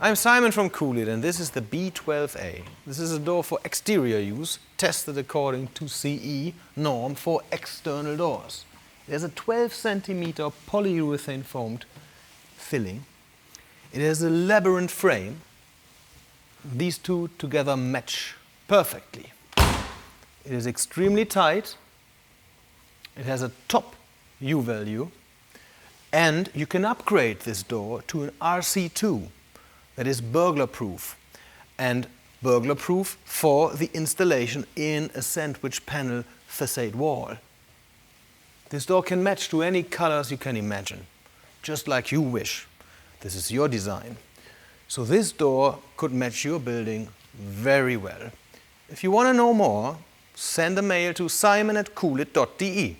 I'm Simon from Coolid and this is the B12A. This is a door for exterior use, tested according to CE norm for external doors. It has a 12 centimeter polyurethane foamed filling. It has a labyrinth frame. These two together match perfectly. It is extremely tight. It has a top U value. And you can upgrade this door to an RC2. That is burglar proof, and burglar proof for the installation in a sandwich panel facade wall. This door can match to any colors you can imagine, just like you wish. This is your design. So this door could match your building very well. If you want to know more, send a mail to simon@coolid.de.